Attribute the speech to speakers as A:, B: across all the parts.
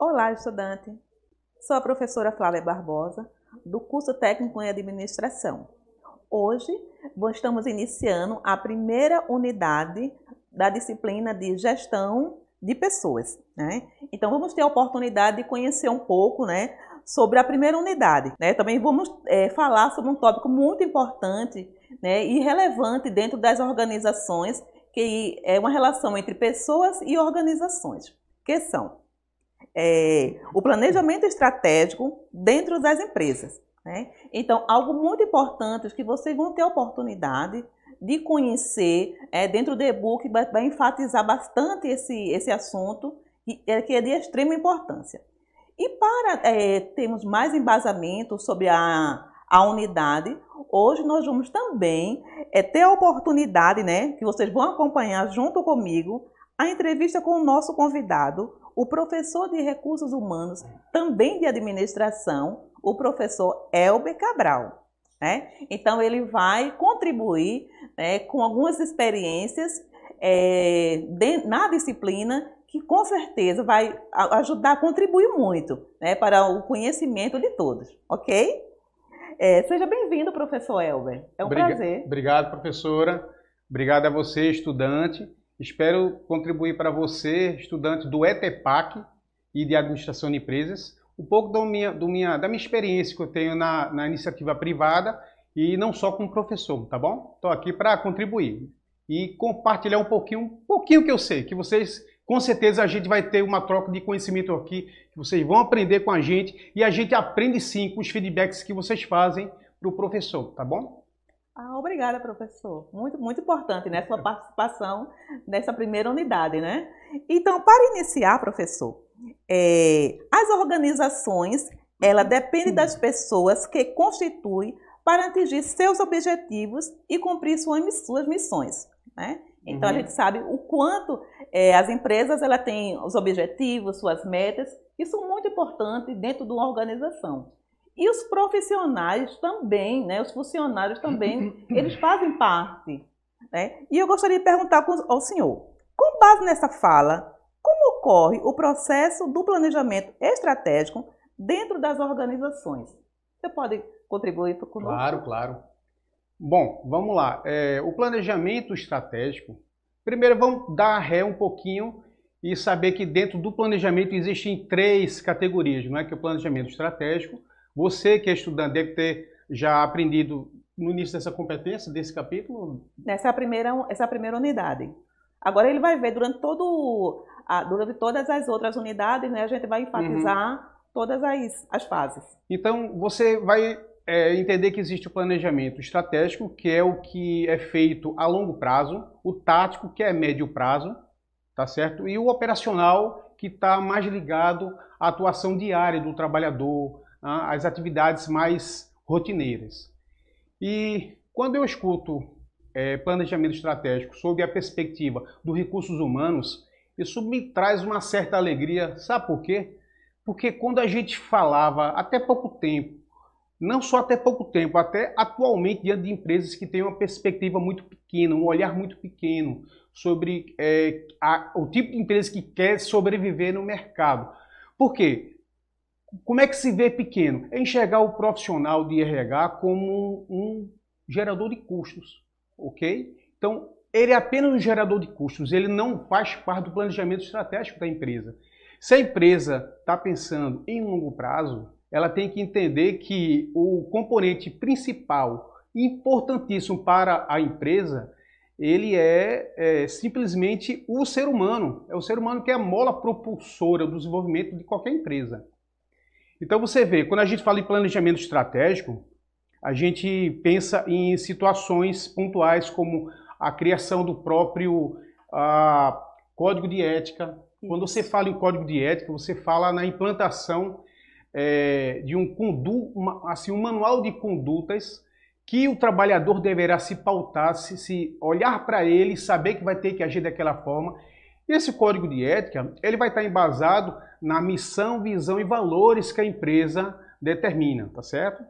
A: Olá, estudante. Sou a professora Flávia Barbosa, do curso técnico em administração. Hoje, estamos iniciando a primeira unidade da disciplina de gestão de pessoas, né? Então, vamos ter a oportunidade de conhecer um pouco, né, sobre a primeira unidade, né? Também vamos falar sobre um tópico muito importante, né, e relevante dentro das organizações, que é uma relação entre pessoas e organizações, que são o planejamento estratégico dentro das empresas, né? Então, algo muito importante que vocês vão ter a oportunidade de conhecer dentro do e-book, vai enfatizar bastante esse assunto, que é de extrema importância. E para termos mais embasamento sobre a unidade, hoje nós vamos também ter a oportunidade, né, que vocês vão acompanhar junto comigo, a entrevista com o nosso convidado, o professor de Recursos Humanos, também de Administração, o professor Elber Cabral, né? Então, ele vai contribuir com algumas experiências na disciplina, que com certeza vai ajudar a contribuir muito, né, para o conhecimento de todos, ok? Seja bem-vindo, professor Elber. É um prazer.
B: Obrigado, professora. Obrigado a você, estudante. Espero contribuir para você, estudante do ETEPAC e de Administração de Empresas, um pouco da minha experiência que eu tenho na iniciativa privada e não só como professor, tá bom? Estou aqui para contribuir e compartilhar um pouquinho que eu sei, que vocês, com certeza, a gente vai ter uma troca de conhecimento aqui, que vocês vão aprender com a gente e a gente aprende sim com os feedbacks que vocês fazem para o professor, tá bom?
A: Obrigada, professor. Muito, muito importante, né, sua participação nessa primeira unidade, né? Então, para iniciar, professor, as organizações, ela depende das pessoas que constituem para atingir seus objetivos e cumprir suas missões, né? Então, a gente sabe o quanto as empresas ela têm os objetivos, suas metas, isso é muito importante dentro de uma organização. E os profissionais também, né, os funcionários também, eles fazem parte, né? E eu gostaria de perguntar ao senhor, com base nessa fala, como ocorre o processo do planejamento estratégico dentro das organizações? Você pode contribuir conosco?
B: Claro. Bom, vamos lá. O planejamento estratégico, primeiro vamos dar ré um pouquinho e saber que dentro do planejamento existem 3 categorias, não é? Que é o planejamento estratégico. Você que é estudante deve ter já aprendido no início dessa competência, desse capítulo?
A: Essa é a primeira unidade. Agora ele vai ver durante todas as outras unidades, né, a gente vai enfatizar todas as fases.
B: Então você vai entender que existe o planejamento estratégico, que é o que é feito a longo prazo, o tático, que é médio prazo, tá certo? E o operacional, que está mais ligado à atuação diária do trabalhador, as atividades mais rotineiras. E quando eu escuto planejamento estratégico sob a perspectiva dos recursos humanos, isso me traz uma certa alegria. Sabe por quê? Porque quando a gente falava até pouco tempo, não só até pouco tempo, até atualmente diante de empresas que têm uma perspectiva muito pequena, um olhar muito pequeno sobre o tipo de empresa que quer sobreviver no mercado. Por quê? Como é que se vê pequeno? É enxergar o profissional de RH como um gerador de custos, ok? Então, ele é apenas um gerador de custos, ele não faz parte do planejamento estratégico da empresa. Se a empresa está pensando em longo prazo, ela tem que entender que o componente principal, importantíssimo para a empresa, ele é simplesmente o ser humano. É o ser humano que é a mola propulsora do desenvolvimento de qualquer empresa. Então você vê, quando a gente fala em planejamento estratégico, a gente pensa em situações pontuais como a criação do próprio código de ética. Quando você fala em código de ética, você fala na implantação de um manual de condutas que o trabalhador deverá se pautar, se olhar para ele, saber que vai ter que agir daquela forma. Esse código de ética, ele vai estar embasado na missão, visão e valores que a empresa determina, tá certo?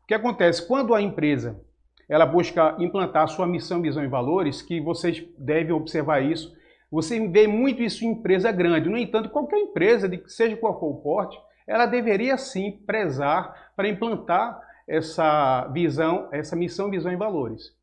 B: O que acontece? Quando a empresa ela busca implantar sua missão, visão e valores, que vocês devem observar isso Você vê muito isso em empresa grande. No entanto, qualquer empresa, seja qual for o porte, ela deveria sim prezar para implantar essa visão, essa missão, visão e valores.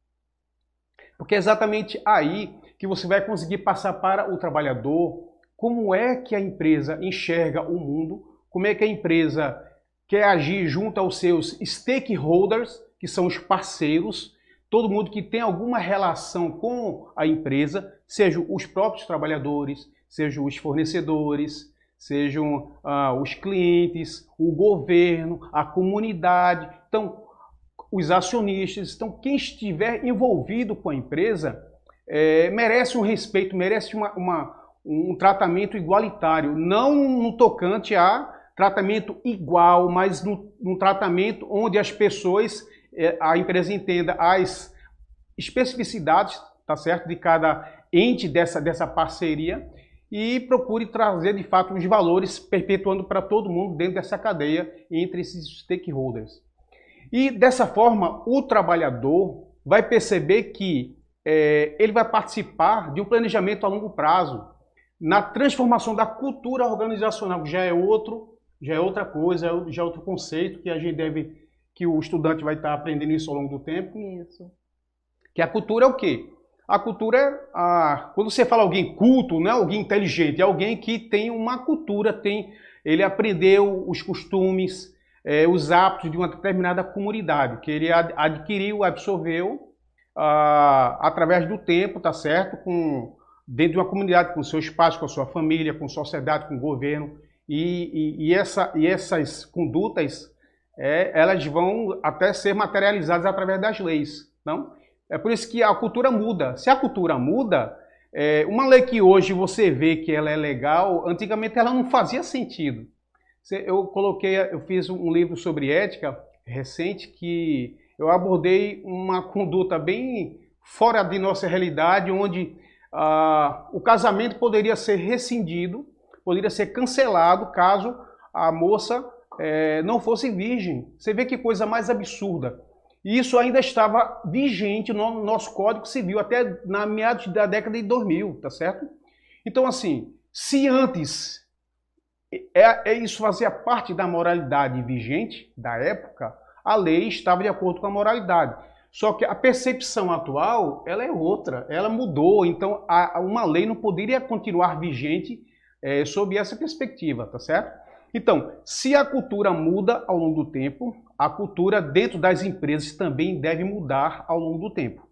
B: Porque é exatamente aí que você vai conseguir passar para o trabalhador como é que a empresa enxerga o mundo, como é que a empresa quer agir junto aos seus stakeholders, que são os parceiros, todo mundo que tem alguma relação com a empresa, sejam os próprios trabalhadores, sejam os fornecedores, sejam os clientes, o governo, a comunidade, então os acionistas. Então quem estiver envolvido com a empresa merece um respeito, merece um tratamento igualitário, não no tocante a tratamento igual, mas num tratamento onde as pessoas, a empresa entenda as especificidades, tá certo, de cada ente dessa parceria e procure trazer de fato os valores, perpetuando para todo mundo dentro dessa cadeia entre esses stakeholders. E dessa forma o trabalhador vai perceber que ele vai participar de um planejamento a longo prazo, na transformação da cultura organizacional, que já é outra coisa, já é outro conceito que o estudante vai estar aprendendo isso ao longo do tempo.
A: Isso.
B: Que a cultura é o quê? A cultura é, quando você fala alguém culto, não é alguém inteligente, é alguém que tem uma cultura, ele aprendeu os costumes, os hábitos de uma determinada comunidade, que ele adquiriu, absorveu através do tempo, tá certo? Dentro de uma comunidade, com seus pais, com a sua família, com a sociedade, com o governo. E essas condutas, elas vão até ser materializadas através das leis. Não? É por isso que a cultura muda. Se a cultura muda, uma lei que hoje você vê que ela é legal, antigamente ela não fazia sentido. Eu fiz um livro sobre ética recente que eu abordei uma conduta bem fora de nossa realidade, onde o casamento poderia ser rescindido, poderia ser cancelado caso a moça não fosse virgem. Você vê que coisa mais absurda. E isso ainda estava vigente no nosso Código Civil até na meados da década de 2000, tá certo? Então, assim, se antes isso fazia parte da moralidade vigente da época, a lei estava de acordo com a moralidade. Só que a percepção atual, ela é outra, ela mudou, então uma lei não poderia continuar vigente sob essa perspectiva, tá certo? Então, se a cultura muda ao longo do tempo, a cultura dentro das empresas também deve mudar ao longo do tempo,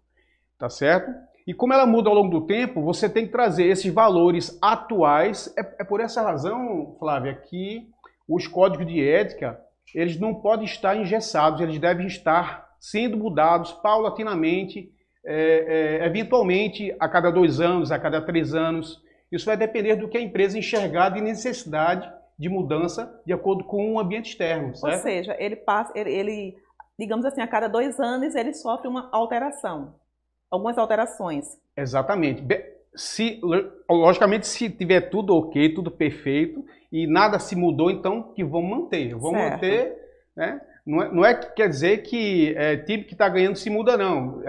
B: tá certo? E como ela muda ao longo do tempo, você tem que trazer esses valores atuais. É por essa razão, Flávia, que os códigos de ética, eles não podem estar engessados, eles devem estar sendo mudados paulatinamente, eventualmente a cada 2 anos, a cada 3 anos. Isso vai depender do que a empresa enxergar de necessidade de mudança de acordo com o ambiente externo, certo?
A: Ou seja, ele digamos assim, a cada 2 anos ele sofre uma alteração, algumas alterações.
B: Exatamente. Logicamente, se tiver tudo ok, tudo perfeito e nada se mudou, então que vamos manter. Vamos manter, né? Não é que quer dizer que time que está ganhando se muda, não.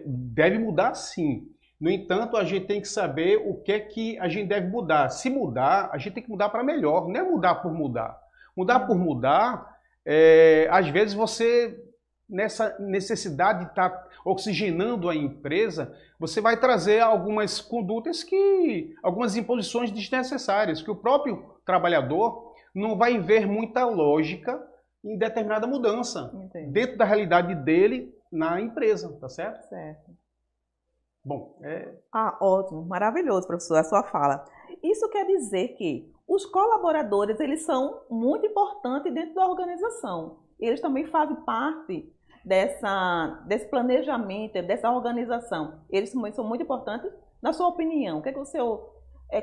B: Deve mudar, sim. No entanto, a gente tem que saber o que é que a gente deve mudar. Se mudar, a gente tem que mudar para melhor. Não é mudar por mudar. Mudar por mudar, às vezes você, nessa necessidade de estar oxigenando a empresa, você vai trazer algumas condutas algumas imposições desnecessárias, que o próprio trabalhador não vai ver muita lógica em determinada mudança. Entendi. Dentro da realidade dele na empresa, tá certo?
A: Certo.
B: Bom,
A: ótimo, maravilhoso, professor, a sua fala. Isso quer dizer que os colaboradores, eles são muito importantes dentro da organização. Eles também fazem parte desse planejamento, dessa organização. Eles são muito importantes. Na sua opinião,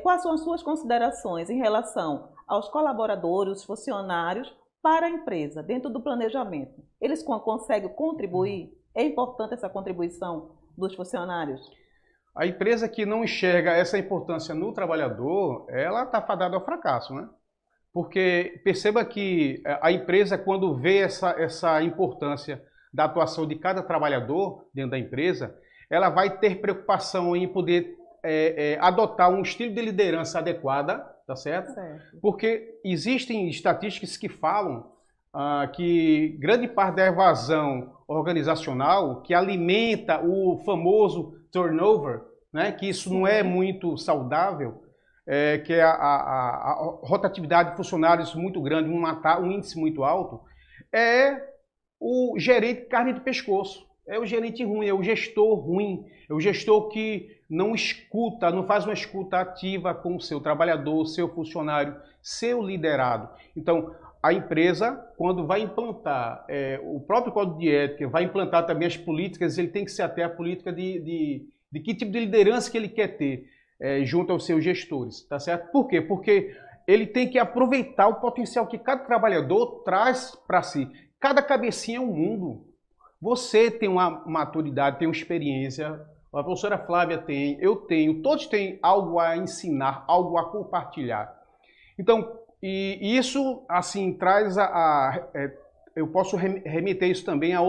A: quais são as suas considerações em relação aos colaboradores, os funcionários, para a empresa, dentro do planejamento? Eles conseguem contribuir? É importante essa contribuição dos funcionários?
B: A empresa que não enxerga essa importância no trabalhador, ela está fadada ao fracasso, né? Porque perceba que a empresa, quando vê essa importância da atuação de cada trabalhador dentro da empresa, ela vai ter preocupação em poder adotar um estilo de liderança adequada, tá certo? Porque existem estatísticas que falam que grande parte da evasão organizacional que alimenta o famoso turnover, né, que isso não é muito saudável, que é a rotatividade de funcionários muito grande, um índice muito alto, é o gerente carne de pescoço. É o gerente ruim, é o gestor ruim, é o gestor que não escuta, não faz uma escuta ativa com o seu trabalhador, seu funcionário, seu liderado. Então, a empresa, quando vai implantar o próprio código de ética, vai implantar também as políticas, ele tem que se ater à política de que tipo de liderança que ele quer ter junto aos seus gestores, tá certo? Por quê? Porque ele tem que aproveitar o potencial que cada trabalhador traz para si. Cada cabecinha é um mundo. Você tem uma maturidade, tem uma experiência, a professora Flávia tem, eu tenho, todos têm algo a ensinar, algo a compartilhar. Então, e isso, assim, traz eu posso remeter isso também a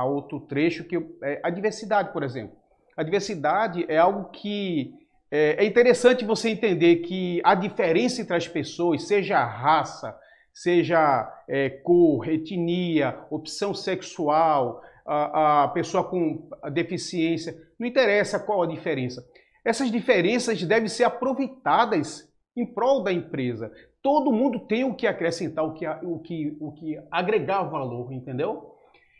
B: outro trecho, que a diversidade, por exemplo. A diversidade é algo que é interessante você entender que a diferença entre as pessoas, seja raça, seja cor, etnia, opção sexual, a pessoa com deficiência, não interessa qual a diferença. Essas diferenças devem ser aproveitadas em prol da empresa. Todo mundo tem o que acrescentar, o que agregar valor, entendeu?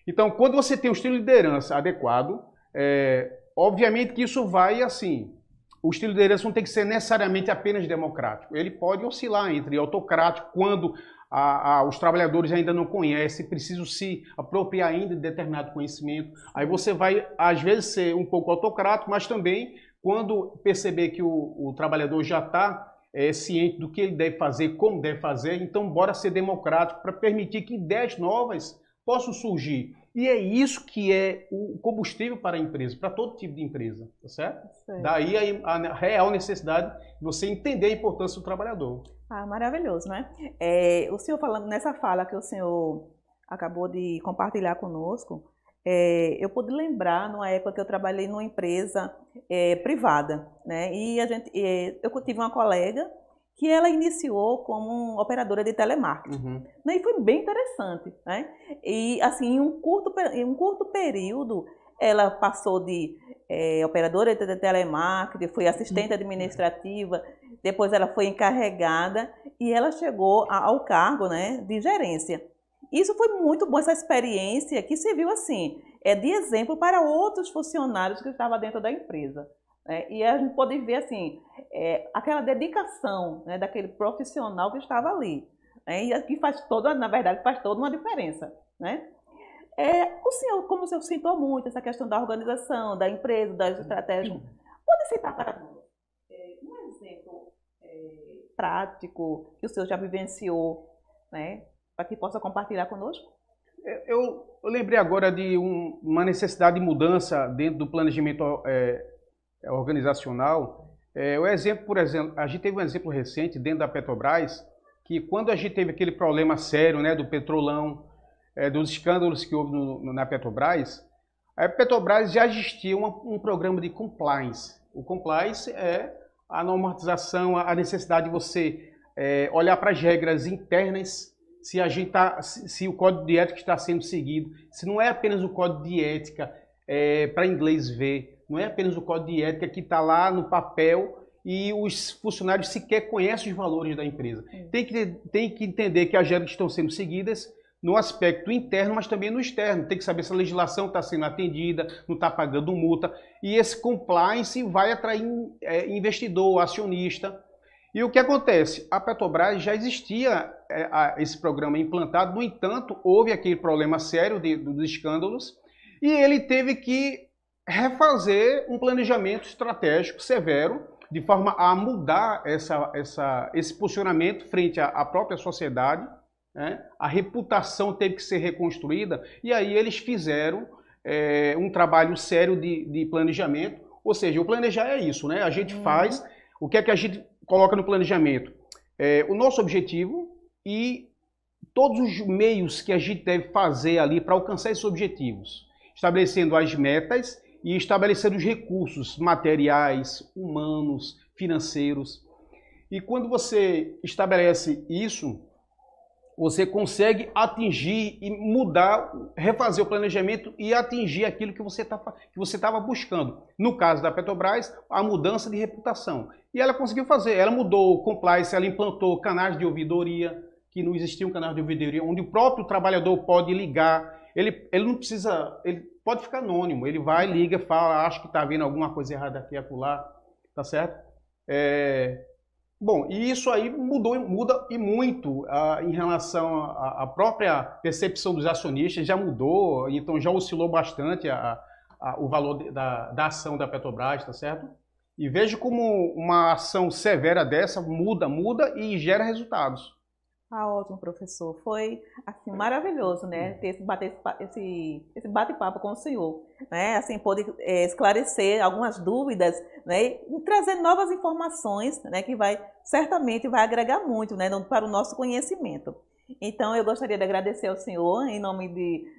B: Então, quando você tem um estilo de liderança adequado, obviamente que isso vai assim. O estilo de liderança não tem que ser necessariamente apenas democrático. Ele pode oscilar entre autocrático, quando os trabalhadores ainda não conhecem, precisam se apropriar ainda de determinado conhecimento. Aí você vai, às vezes, ser um pouco autocrático, mas também, quando perceber que o trabalhador já está ciente do que ele deve fazer, como deve fazer, então bora ser democrático para permitir que ideias novas possam surgir. E é isso que é o combustível para a empresa, para todo tipo de empresa, tá certo? Daí a real necessidade de você entender a importância do trabalhador.
A: Maravilhoso, né? O senhor falando nessa fala que o senhor acabou de compartilhar conosco, eu pude lembrar numa época que eu trabalhei numa empresa privada, né? E eu tive uma colega que ela iniciou como operadora de telemarketing. Né? E foi bem interessante, né? E assim, em um curto período, ela passou de operadora de telemarketing, foi assistente administrativa, depois ela foi encarregada e ela chegou ao cargo, né, de gerência. Isso foi muito bom, essa experiência que serviu assim, de exemplo para outros funcionários que estavam dentro da empresa. E a gente pode ver assim, aquela dedicação, né, daquele profissional que estava ali. E que faz na verdade, faz toda uma diferença. Né? O senhor, como o senhor citou muito essa questão da organização, da empresa, das estratégias, pode citar para nós um exemplo prático que o senhor já vivenciou, né, para que possa compartilhar conosco?
B: Eu lembrei agora de uma necessidade de mudança dentro do planejamento organizacional. O exemplo, por exemplo, a gente teve um exemplo recente dentro da Petrobras, que quando a gente teve aquele problema sério, né, do Petrolão, dos escândalos que houve na Petrobras, a Petrobras já existia um programa de compliance. O compliance é a normatização, a necessidade de você olhar para as regras internas, se o código de ética está sendo seguido, se não é apenas o código de ética para inglês ver, não é apenas o código de ética que está lá no papel e os funcionários sequer conhecem os valores da empresa. Tem que entender que as regras estão sendo seguidas no aspecto interno, mas também no externo. Tem que saber se a legislação está sendo atendida, não está pagando multa. E esse compliance vai atrair investidor, acionista. E o que acontece? A Petrobras já existia esse programa implantado, no entanto, houve aquele problema sério dos escândalos e ele teve que refazer um planejamento estratégico severo, de forma a mudar esse posicionamento frente à própria sociedade. A reputação teve que ser reconstruída e aí eles fizeram um trabalho sério de planejamento. Ou seja, o planejar é isso, né? A gente faz, o que é que a gente coloca no planejamento? O nosso objetivo e todos os meios que a gente deve fazer ali para alcançar esses objetivos, estabelecendo as metas e estabelecer os recursos materiais, humanos, financeiros. E quando você estabelece isso, você consegue atingir e mudar, refazer o planejamento e atingir aquilo que você estava buscando. No caso da Petrobras, a mudança de reputação. E ela conseguiu fazer, ela mudou o compliance, ela implantou canais de ouvidoria, que não existiam canais de ouvidoria, onde o próprio trabalhador pode ligar, ele não precisa, ele pode ficar anônimo, ele vai, liga, fala, acho que está vendo alguma coisa errada aqui e acolá, tá certo? Bom, e isso aí muda e muito em relação à própria percepção dos acionistas, já mudou, então já oscilou bastante o valor da ação da Petrobras, tá certo? E vejo como uma ação severa dessa muda e gera resultados.
A: Ah, ótimo, professor. Foi assim, maravilhoso, né? Ter esse bate-papo com o senhor, né? Assim, poder esclarecer algumas dúvidas, né? E trazer novas informações, né? Que certamente vai agregar muito, né? Para o nosso conhecimento. Então, eu gostaria de agradecer ao senhor, em nome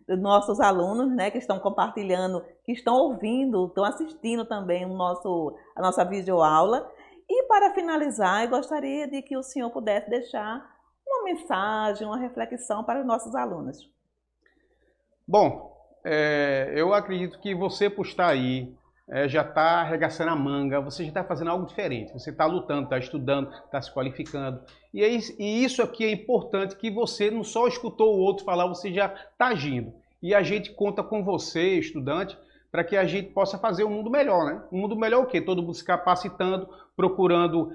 A: dos nossos alunos, né? Que estão compartilhando, que estão ouvindo, estão assistindo também a nossa videoaula. E para finalizar, eu gostaria de que o senhor pudesse deixar uma mensagem, uma reflexão para os nossos alunos.
B: Bom, eu acredito que você, por estar aí, já está arregaçando a manga, você já está fazendo algo diferente, você está lutando, está estudando, está se qualificando. E isso aqui é importante, que você não só escutou o outro falar, você já está agindo. E a gente conta com você, estudante, para que a gente possa fazer um mundo melhor, né? Um mundo melhor o quê? Todo mundo se capacitando, procurando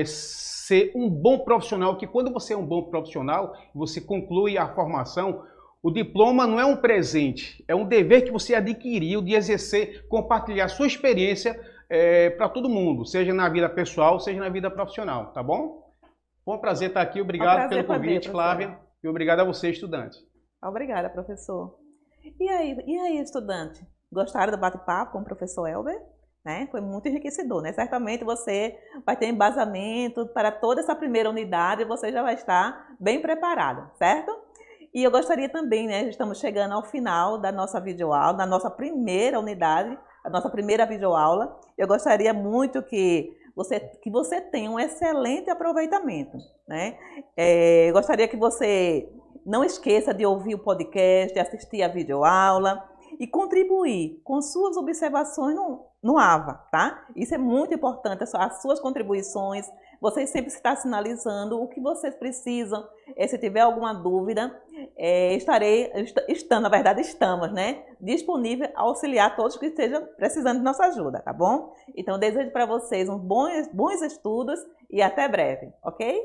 B: ser um bom profissional, que quando você é um bom profissional, você conclui a formação, o diploma não é um presente, é um dever que você adquiriu de exercer, compartilhar sua experiência para todo mundo, seja na vida pessoal, seja na vida profissional, tá bom? Foi um prazer estar aqui, obrigado pelo convite, Flávia, e obrigado a você, estudante.
A: Obrigada, professor. E aí, estudante? Gostaram do bate-papo com o professor Elber? Né? Foi muito enriquecedor, né? Certamente você vai ter embasamento para toda essa primeira unidade e você já vai estar bem preparado, certo? E eu gostaria também, né? Estamos chegando ao final da nossa videoaula, da nossa primeira unidade, a nossa primeira videoaula. Eu gostaria muito que você tenha um excelente aproveitamento, né? Eu gostaria que você não esqueça de ouvir o podcast, de assistir a videoaula e contribuir com suas observações no AVA, tá? Isso é muito importante, as suas contribuições, vocês sempre estão sinalizando o que vocês precisam. Se tiver alguma dúvida, estamos, né? Disponível a auxiliar todos que estejam precisando de nossa ajuda, tá bom? Então, eu desejo para vocês uns bons estudos e até breve, ok?